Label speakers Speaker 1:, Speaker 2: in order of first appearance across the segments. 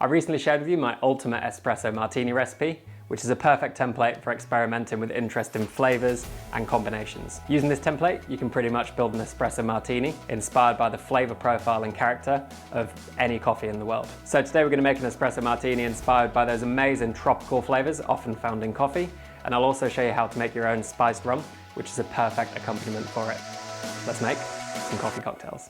Speaker 1: I recently shared with you my ultimate espresso martini recipe, which is a perfect template for experimenting with interesting flavors and combinations. Using this template, you can pretty much build an espresso martini inspired by the flavor profile and character of any coffee in the world. So today we're going to make an espresso martini inspired by those amazing tropical flavors often found in coffee, and I'll also show you how to make your own spiced rum, which is a perfect accompaniment for it. Let's make some coffee cocktails.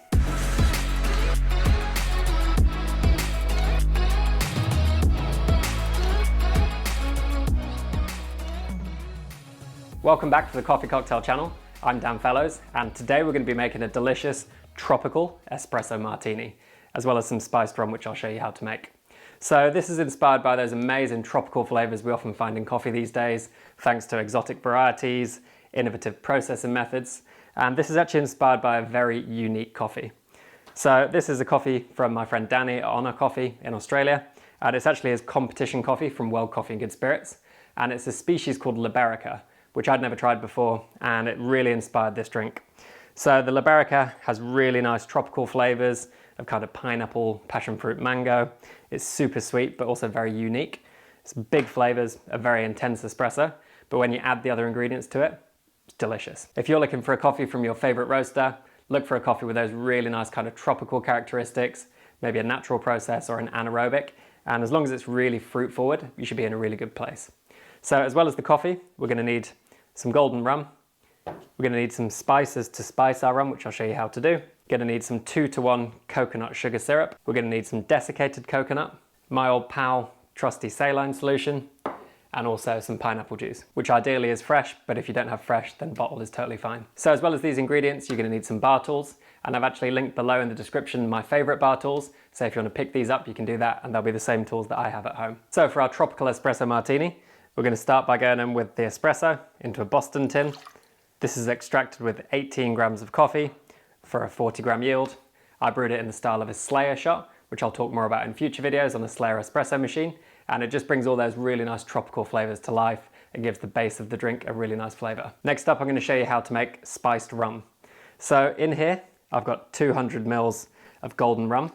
Speaker 1: Welcome back to the Coffee Cocktail channel. I'm Dan Fellows, and today we're going to be making a delicious tropical espresso martini, as well as some spiced rum, which I'll show you how to make. So this is inspired by those amazing tropical flavors we often find in coffee these days, thanks to exotic varieties, innovative processing methods, and this is actually inspired by a very unique coffee. So this is a coffee from my friend Danny at Honor Coffee in Australia, and it's actually his competition coffee from World Coffee and Good Spirits, and it's a species called Liberica, which I'd never tried before, and it really inspired this drink. So the Liberica has really nice tropical flavors of kind of pineapple, passion fruit, mango. It's super sweet, but also very unique. It's big flavors, a very intense espresso, but when you add the other ingredients to it, it's delicious. If you're looking for a coffee from your favorite roaster, look for a coffee with those really nice kind of tropical characteristics, maybe a natural process or an anaerobic, and as long as it's really fruit forward, you should be in a really good place. So as well as the coffee, we're going to need some golden rum. We're going to need some spices to spice our rum, which I'll show you how to do. We're going to need some 2-to-1 coconut sugar syrup. We're going to need some desiccated coconut, my old pal trusty saline solution, and also some pineapple juice, which ideally is fresh, but if you don't have fresh, then bottled is totally fine. So as well as these ingredients, you're going to need some bar tools, and I've actually linked below in the description my favorite bar tools, so if you want to pick these up, you can do that, and they'll be the same tools that I have at home. So for our tropical espresso martini, we're going to start by going in with the espresso into a Boston tin. This is extracted with 18 grams of coffee for a 40-gram yield. I brewed it in the style of a Slayer shot, which I'll talk more about in future videos on the Slayer espresso machine, and it just brings all those really nice tropical flavors to life and gives the base of the drink a really nice flavor. Next up, I'm going to show you how to make spiced rum. So in here, I've got 200 mils of golden rum,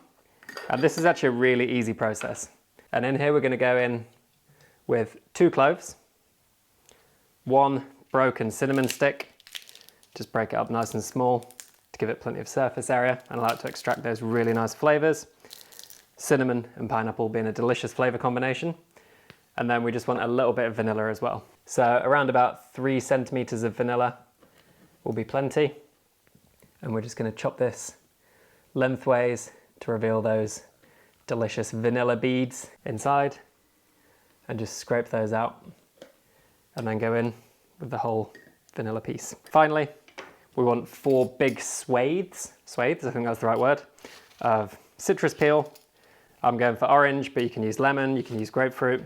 Speaker 1: and this is actually a really easy process. And in here, we're going to go in with 2 cloves, 1 broken cinnamon stick, just break it up nice and small to give it plenty of surface area and allow it to extract those really nice flavors. Cinnamon and pineapple being a delicious flavor combination. And then we just want a little bit of vanilla as well. So around about 3 centimeters of vanilla will be plenty. And we're just going to chop this lengthways to reveal those delicious vanilla beads inside. And just scrape those out and then go in with the whole vanilla piece. Finally, we want 4 big swathes, I think that's the right word, of citrus peel. I'm going for orange, but you can use lemon, you can use grapefruit,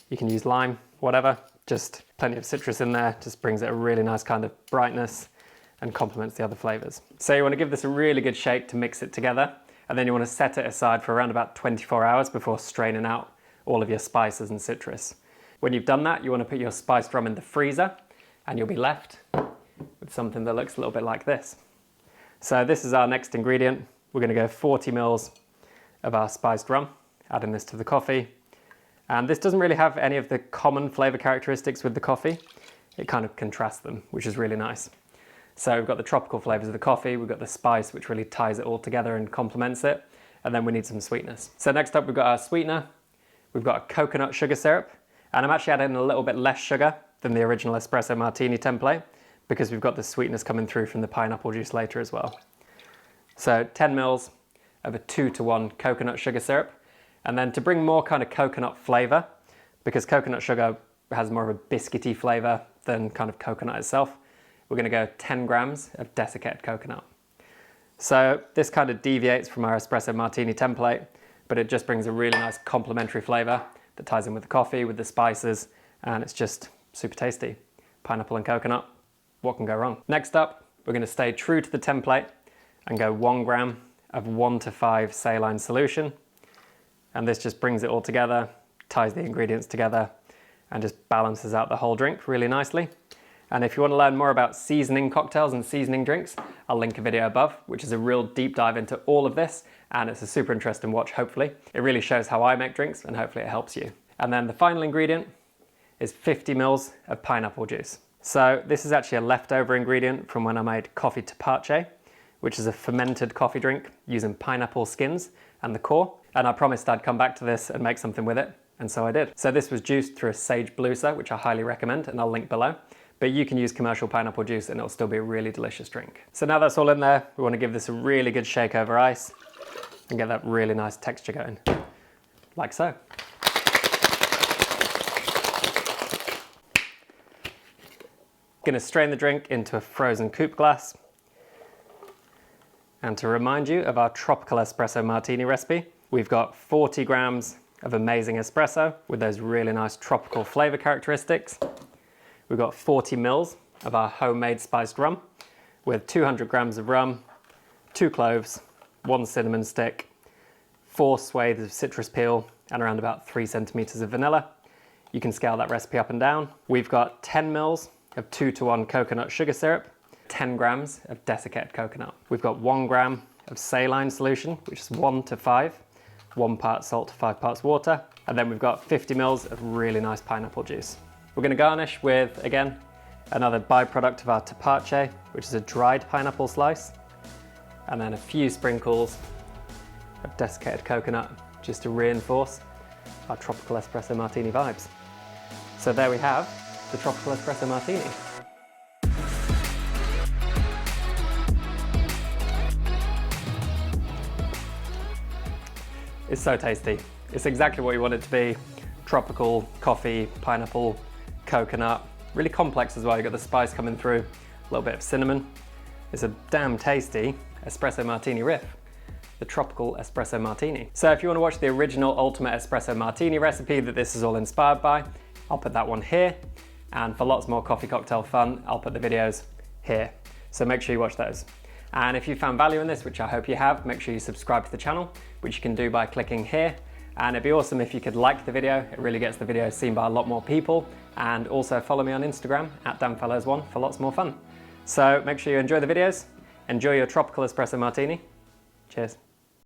Speaker 1: you can use lime, whatever. Just plenty of citrus in there, just brings it a really nice kind of brightness and complements the other flavors. So you want to give this a really good shake to mix it together, and then you want to set it aside for around about 24 hours before straining out all of your spices and citrus. When you've done that, you want to put your spiced rum in the freezer, and you'll be left with something that looks a little bit like this. So this is our next ingredient. We're going to go 40 mils of our spiced rum, adding this to the coffee. And this doesn't really have any of the common flavor characteristics with the coffee. It kind of contrasts them, which is really nice. So we've got the tropical flavors of the coffee, we've got the spice, which really ties it all together and complements it. And then we need some sweetness. So next up, we've got our sweetener. We've got a coconut sugar syrup, and I'm actually adding a little bit less sugar than the original espresso martini template because we've got the sweetness coming through from the pineapple juice later as well. So 10 mils of a 2-to-1 coconut sugar syrup, and then to bring more kind of coconut flavor, because coconut sugar has more of a biscuity flavor than kind of coconut itself, we're going to go 10 grams of desiccated coconut. So this kind of deviates from our espresso martini template, but it just brings a really nice complementary flavor that ties in with the coffee, with the spices, and it's just super tasty. Pineapple and coconut, what can go wrong? Next up, we're going to stay true to the template and go 1 gram of 1-to-5 saline solution. And this just brings it all together, ties the ingredients together, and just balances out the whole drink really nicely. And if you want to learn more about seasoning cocktails and seasoning drinks, I'll link a video above, which is a real deep dive into all of this, and it's a super interesting watch, hopefully. It really shows how I make drinks, and hopefully it helps you. And then the final ingredient is 50 mils of pineapple juice. So this is actually a leftover ingredient from when I made Coffee Tepache, which is a fermented coffee drink using pineapple skins and the core. And I promised I'd come back to this and make something with it, and so I did. So this was juiced through a sage blueser, which I highly recommend, and I'll link below. But you can use commercial pineapple juice and it'll still be a really delicious drink. So now that's all in there, we want to give this a really good shake over ice and get that really nice texture going, like so. Gonna strain the drink into a frozen coupe glass. And to remind you of our tropical espresso martini recipe, we've got 40 grams of amazing espresso with those really nice tropical flavor characteristics. We've got 40 mils of our homemade spiced rum with 200 grams of rum, 2 cloves, 1 cinnamon stick, 4 swathes of citrus peel, and around about 3 centimeters of vanilla. You can scale that recipe up and down. We've got 10 mils of 2:1 coconut sugar syrup, 10 grams of desiccated coconut. We've got 1 gram of saline solution, which is 1 to 5, 1 part salt to 5 parts water. And then we've got 50 mils of really nice pineapple juice. We're going to garnish with, again, another byproduct of our tepache, which is a dried pineapple slice, and then a few sprinkles of desiccated coconut just to reinforce our tropical espresso martini vibes. So there we have the tropical espresso martini. It's so tasty. It's exactly what you want it to be. Tropical, coffee, pineapple, coconut. Really complex as well. You've got the spice coming through, a little bit of cinnamon. It's a damn tasty espresso martini riff, the tropical espresso martini. So if you want to watch the original ultimate espresso martini recipe that this is all inspired by, I'll put that one here. And for lots more coffee cocktail fun, I'll put the videos here. So make sure you watch those. And if you found value in this, which I hope you have, make sure you subscribe to the channel, which you can do by clicking here. And it'd be awesome if you could like the video. It really gets the video seen by a lot more people. And also follow me on Instagram @danfellows1 for lots more fun. So make sure you enjoy the videos, enjoy your tropical espresso martini. Cheers.